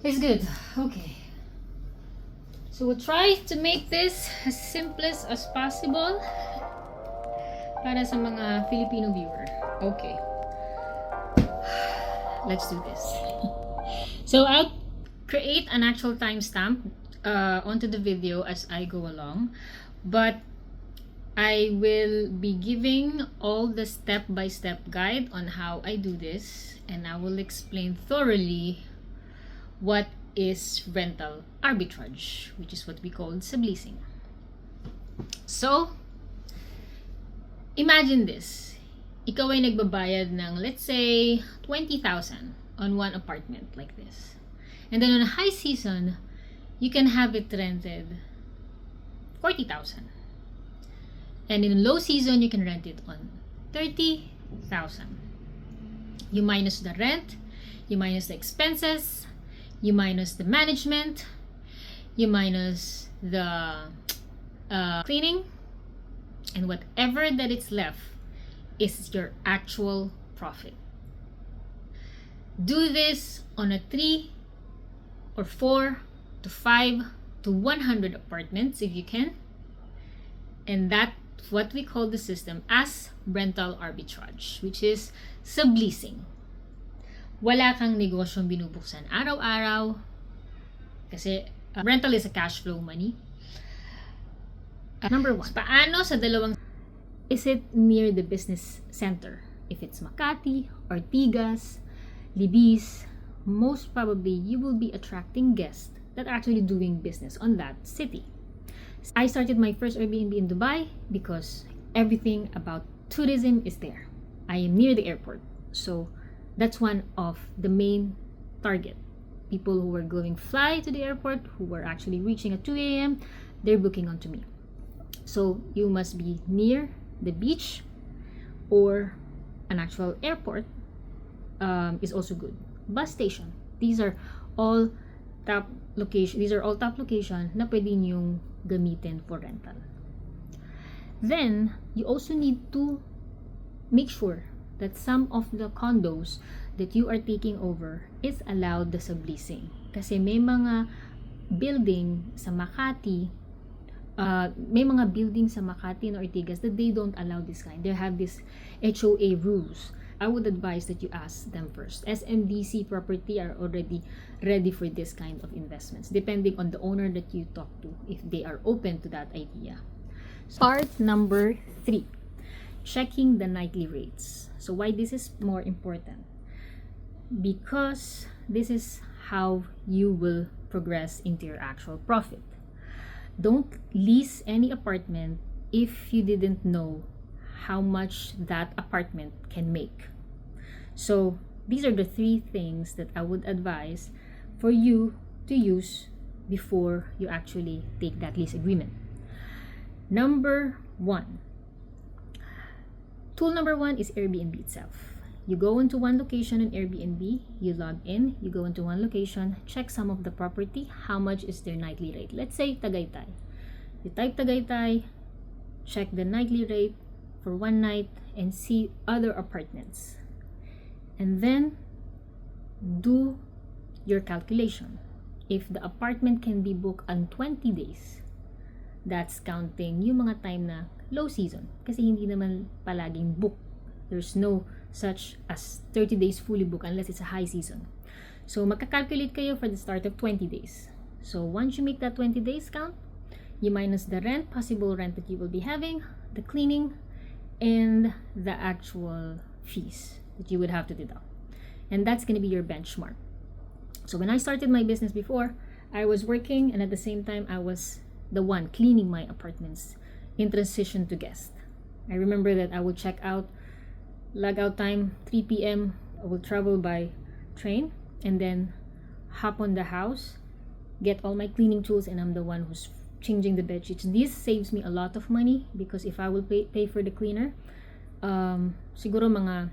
It's good. Okay. So we'll try to make this as simplest as possible para sa mga Filipino viewer. Okay. Let's do this. So I'll create an actual timestamp onto the video as I go along, but I will be giving all the step-by-step guide on how I do this, and I will explain thoroughly what is rental arbitrage, which is what we call subleasing. So, imagine this. Ikaw ay nagbabayad ng, let's say, 20,000 on one apartment like this. And then on a high season, you can have it rented 40,000. And in low season, you can rent it on 30,000. You minus the rent, you minus the expenses, you minus the management, you minus the cleaning, and whatever that is left is your actual profit. Do this on a 3 or 4 to 5 to 100 apartments if you can, and that's what we call the system as rental arbitrage, which is subleasing. Wala kang negosyong binubuksan araw-araw kasi rental is a cash flow money. Number 1, paano sa dalawang, is it near the business center? If it's Makati, Ortigas, Libis, most probably you will be attracting guests that are actually doing business on that city. I started my first Airbnb in Dubai because everything about tourism is there. I am near the airport, so that's one of the main target. People who are going fly to the airport, who are actually reaching at 2 a.m., they're booking onto me. So you must be near the beach or an actual airport is also good. Bus station. These are all top location. These are all top location na pwede niyong gamitin for rental. Then you also need to make sure that some of the condos that you are taking over is allowed the subleasing. Kasi may mga building sa Makati, and Ortigas that they don't allow this kind. They have this HOA rules. I would advise that you ask them first. SMDC property are already ready for this kind of investments, depending on the owner that you talk to, if they are open to that idea. Part number 3. Checking the nightly rates. So why this is more important? Because this is how you will progress into your actual profit. Don't lease any apartment if you didn't know how much that apartment can make. So these are the 3 things that I would advise for you to use before you actually take that lease agreement. Number 1. Tool number 1 is Airbnb itself. You go into one location in Airbnb, you log in, you go into one location, check some of the property, how much is their nightly rate. Let's say Tagaytay. You type Tagaytay, check the nightly rate for one night, and see other apartments. And then do your calculation. If the apartment can be booked on 20 days, that's counting yung mga time na low season. Kasi hindi naman palaging book. There's no such as 30 days fully booked unless it's a high season. So magka-calculate kayo for the start of 20 days. So once you make that 20 days count, you minus the rent, possible rent that you will be having, the cleaning, and the actual fees that you would have to deduct. And that's going to be your benchmark. So when I started my business before, I was working, and at the same time I was the one cleaning my apartments in transition to guest. I remember that I would check out, log out time 3 p.m. I will travel by train and then hop on the house, get all my cleaning tools, and I'm the one who's changing the bed sheets. This saves me a lot of money because if I will pay for the cleaner, siguro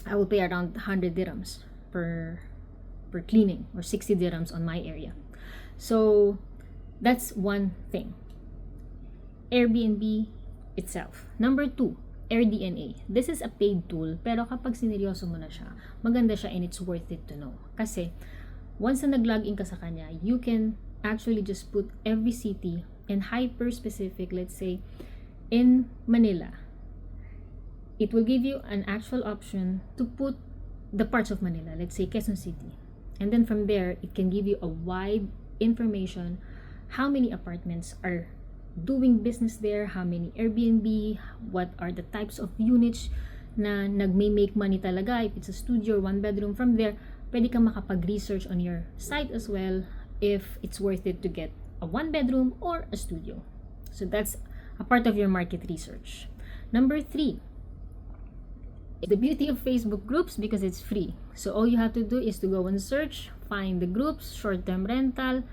I will pay around 100 dirhams per cleaning, or 60 dirhams on my area. So that's one thing. Airbnb itself. Number 2, AirDNA. This is a paid tool, pero kapag sineryoso mo na siya, maganda siya and it's worth it to know. Kasi once na nag-login ka sa kanya, you can actually just put every city and hyper-specific, let's say, in Manila. It will give you an actual option to put the parts of Manila, let's say Quezon City. And then from there, it can give you a wide information, how many apartments are doing business there, how many Airbnb, what are the types of units na nagme-make money talaga, if it's a studio or one bedroom. From there, pwede kang makapag-research on your site as well if it's worth it to get a one bedroom or a studio. So that's a part of your market research. Number 3, the beauty of Facebook groups, because it's free. So all you have to do is to go and search, find the groups, short-term rental,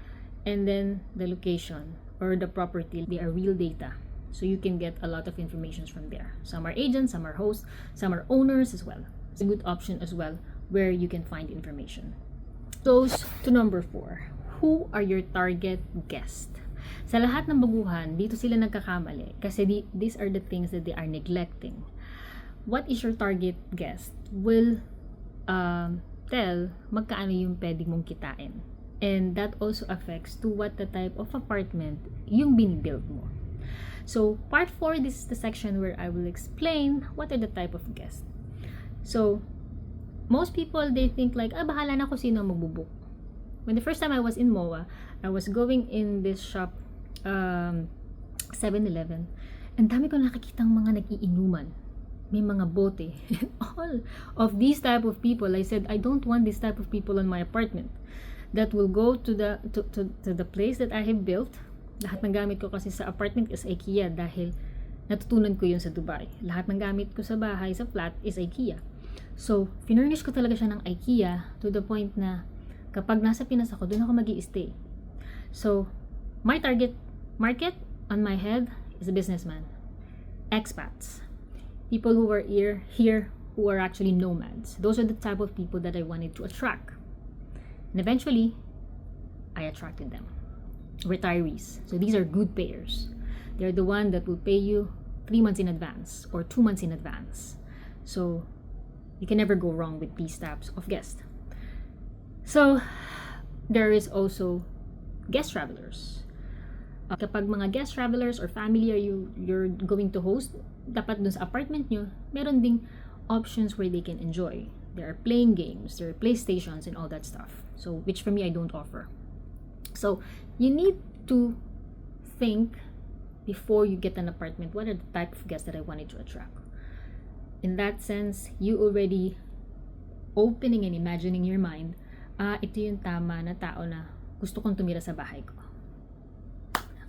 and then the location or the property. They are real data. So you can get a lot of information from there. Some are agents, some are hosts, some are owners as well. It's a good option as well where you can find information. Goes to number 4. Who are your target guests? Sa lahat ng baguhan, dito sila nagkakamali kasi these are the things that they are neglecting. What is your target guest will tell magkaano yung pwede mong kitain. And that also affects to what the type of apartment yung binibuild mo. So, part 4, this is the section where I will explain what are the type of guests. So, most people, they think like, bahala na ko sino magbubuk. When the first time I was in MOA, I was going in this shop, 7-Eleven, and dami ko nakikitang mga nag-iinuman. May mga bote. All of these type of people, I said, I don't want this type of people in my apartment that will go to the place that I have built. Lahat ng gamit ko kasi sa apartment is IKEA dahil natutunan ko yun sa Dubai. Lahat ng gamit ko sa bahay, sa flat, is IKEA. So, finurnish ko talaga siya ng IKEA to the point na kapag nasa Pinas ako, doon ako mag-i-stay. So, my target market on my head is a businessman. Expats. People who are here who are actually nomads. Those are the type of people that I wanted to attract. And eventually, I attracted them. Retirees. So these are good payers. They're the one that will pay you 3 months in advance or 2 months in advance. So you can never go wrong with these types of guests. So there is also guest travelers. Kapag mga guest travelers or family you're going to host, dapat dun sa apartment nyo, meron ding options where they can enjoy. There are playing games, there are playstations and all that stuff. So, which for me, I don't offer. So, you need to think before you get an apartment, what are the type of guests that I wanted to attract? In that sense, you already opening and imagining your mind, ito yung tama na tao na gusto kong tumira sa bahay ko.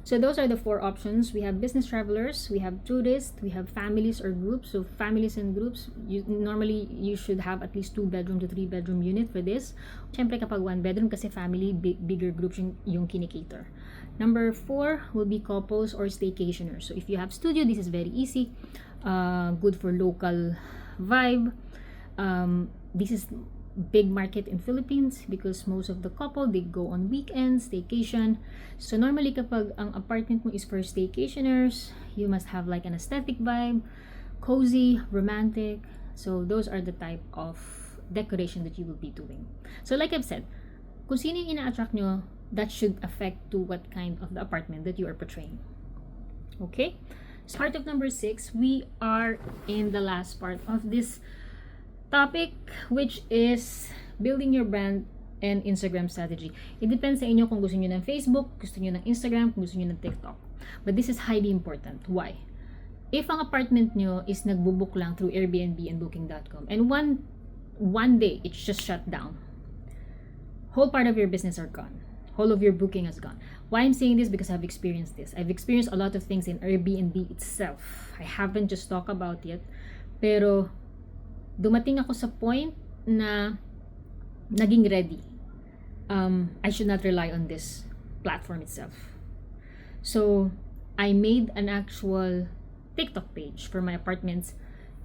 So those are the 4 options. We have business travelers, we have tourists, we have families or groups. So families and groups, normally you should have at least 2 bedroom to 3 bedroom unit for this. Siyempre kapag 1 bedroom kasi family, bigger groups yung kinikater. Number 4 will be couples or staycationers. So if you have studio, this is very easy. Good for local vibe. This is big market in Philippines because most of the couple, they go on weekends, staycation. So normally kapag ang apartment mo is for staycationers, you must have like an aesthetic vibe, cozy, romantic. So those are the type of decoration that you will be doing. So like I've said, kung sino yung ina-attract nyo, that should affect to what kind of the apartment that you are portraying. Okay? So part of number 6, we are in the last part of this topic, which is building your brand and Instagram strategy. It depends sa inyo kung gusto niyo ng Facebook, gusto niyo ng Instagram, kung gusto niyo ng TikTok. But this is highly important. Why? If ang apartment nyo is nagbubook lang through Airbnb and booking.com and one day it's just shut down, whole part of your business are gone. Whole of your booking is gone. Why I'm saying this? Because I've experienced this. I've experienced a lot of things in Airbnb itself. I haven't just talked about it, pero dumating ako sa point na naging ready. I should not rely on this platform itself. So, I made an actual TikTok page for my apartments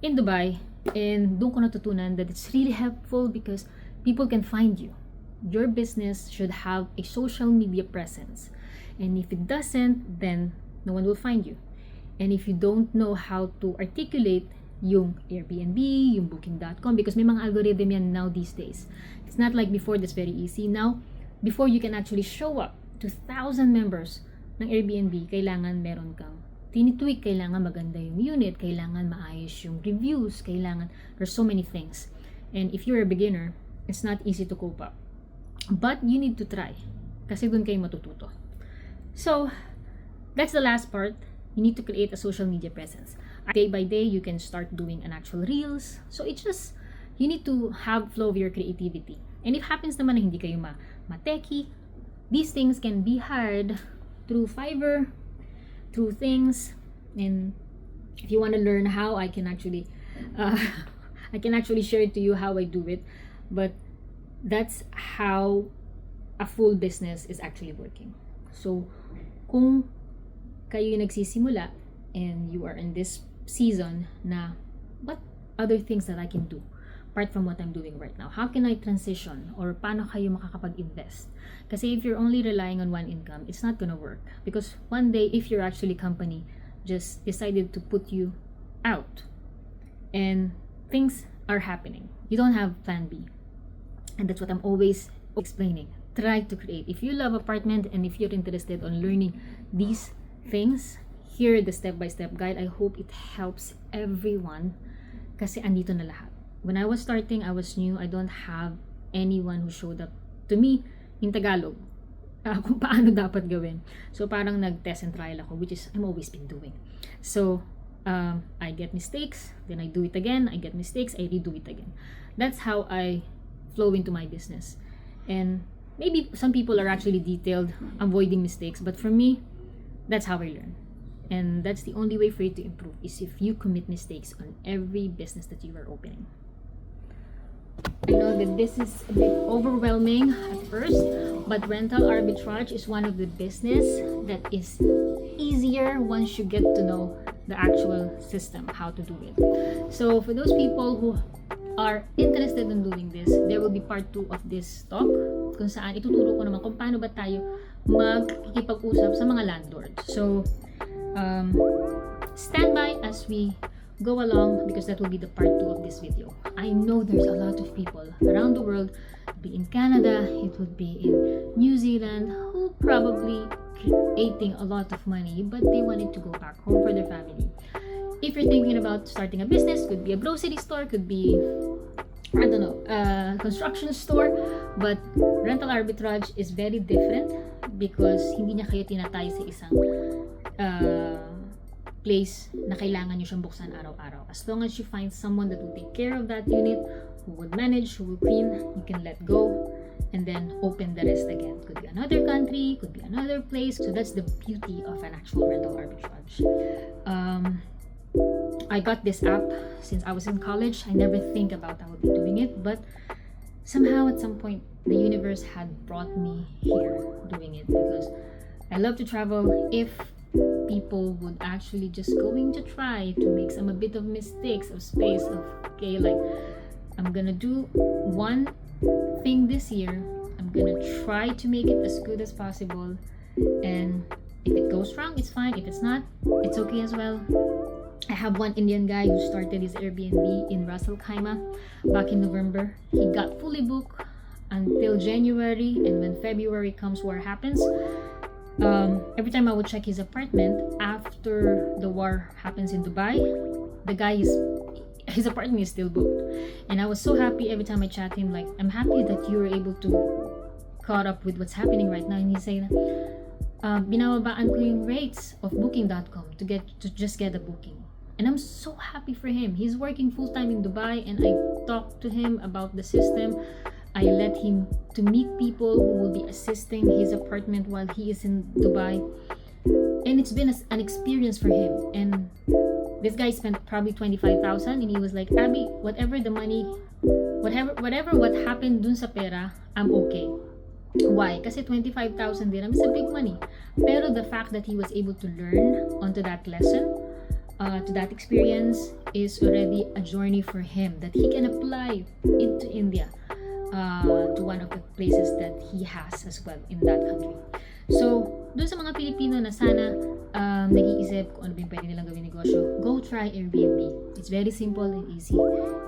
in Dubai, and doon ko natutunan that it's really helpful because people can find you. Your business should have a social media presence. And if it doesn't, then no one will find you. And if you don't know how to articulate yung Airbnb, yung booking.com, because may mga algorithm yan now these days. It's not like before that's very easy. Now, before you can actually show up to 1,000 members ng Airbnb, kailangan meron kang tinitweak, kailangan maganda yung unit, kailangan maayos yung reviews, kailangan, there's so many things. And if you're a beginner, it's not easy to cope up. But you need to try, kasi dun kayo matututo. So, that's the last part. You need to create a social media presence. Day by day, you can start doing an actual reels. So, it's just, you need to have flow of your creativity. And if happens naman na hindi kayo ma-techie, these things can be hired through Fiverr, through things. And if you want to learn how, I can actually share it to you how I do it. But that's how a full business is actually working. So, kung kayo nagsisimula and you are in this season na what other things that I can do apart from what I'm doing right now? How can I transition? Or paano kayo makakapag-invest? Kasi if you're only relying on one income, it's not gonna work. Because one day, if your actually company just decided to put you out and things are happening, you don't have plan B. And that's what I'm always explaining. Try to create. If you love apartment and if you're interested on learning these things, here the step-by-step guide. I hope it helps everyone kasi andito na lahat. When I was starting, I was new. I don't have anyone who showed up to me in Tagalog kung paano dapat gawin. So parang nag-test and trial ako, which is I'm always been doing. So I get mistakes, then I do it again. I get mistakes, I redo it again. That's how I flow into my business. And maybe some people are actually detailed, avoiding mistakes, but for me, that's how I learn. And that's the only way for you to improve, is if you commit mistakes on every business that you are opening. I know that this is a bit overwhelming at first, but rental arbitrage is one of the business that is easier once you get to know the actual system, how to do it. So for those people who are interested in doing this, there will be part 2 of this talk kung saan ituturo ko naman kung paano ba tayo magkikipag-usap sa mga landlords. So stand by as we go along, because that will be the part 2 of this video. I know there's a lot of people around the world, it would be in Canada, it would be in New Zealand, who probably creating a lot of money, but they wanted to go back home for their family. If you're thinking about starting a business, could be a grocery store, could be, I don't know, a construction store, but rental arbitrage is very different because hindi niya kayo tinatay sa isang place na kailangan nyo siyang buksan araw-araw. As long as you find someone that will take care of that unit, who would manage, who will clean, you can let go and then open the rest again. Could be another country, could be another place. So that's the beauty of an actual rental arbitrage. I got this app since I was in college. I never think about I would be doing it, but somehow at some point the universe had brought me here doing it, because I love to travel. If people would actually just going to try to make a bit of mistakes of space of, okay, like I'm gonna do one thing this year, I'm gonna try to make it as good as possible, and if it goes wrong, it's fine. If it's not, it's okay as well. I have one Indian guy who started his Airbnb in Russell Kaima back in November. He got fully booked until January, and when February comes, war happens. Every time I would check his apartment after the war happens in Dubai, the guy his apartment is still booked, and I was so happy every time I chat him, like, I'm happy that you were able to caught up with what's happening right now. And he said, binababaan ko yung rates of booking.com to just get a booking. And I'm so happy for him. He's working full-time in Dubai, and I talked to him about the system. I let him to meet people who will be assisting his apartment while he is in Dubai. And it's been an experience for him. And this guy spent probably 25,000, and he was like, Abby, whatever the money, whatever what happened dun sa pera, I'm okay. Why? Kasi 25,000 dirham is a big money. Pero the fact that he was able to learn onto that lesson, to that experience, is already a journey for him that he can apply into India, to one of the places that he has as well in that country. So dun sa mga Pilipino na sana nag-iisip kung ano ba yung pwede nilang gawin negosyo, go try Airbnb. It's very simple and easy.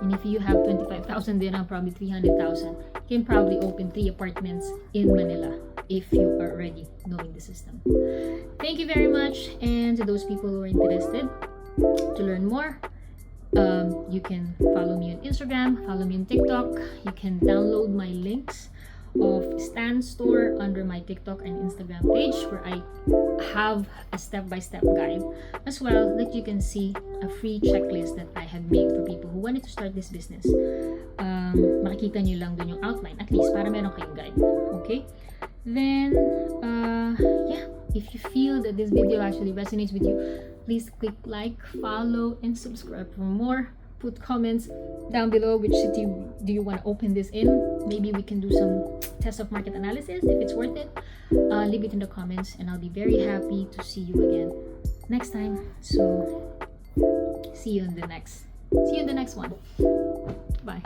And if you have 25,000 dirham, probably 300,000, you can probably open 3 apartments in Manila if you are already knowing the system. Thank you very much. And to those people who are interested to learn more, you can follow me on Instagram, follow me on TikTok. You can download my links of Stan Store under my TikTok and Instagram page, where I have a step-by-step guide as well that you can see a free checklist that I have made for people who wanted to start this business. Makikita nyo lang dun yung outline, at least para meron kayong guide. Okay? Then, yeah, if you feel that this video actually resonates with you, please click like, follow, and subscribe for more. Put comments down below which city do you want to open this in. Maybe we can do some test of market analysis if it's worth it. Leave it in the comments and I'll be very happy to see you again next time. So see you in the next one. Bye.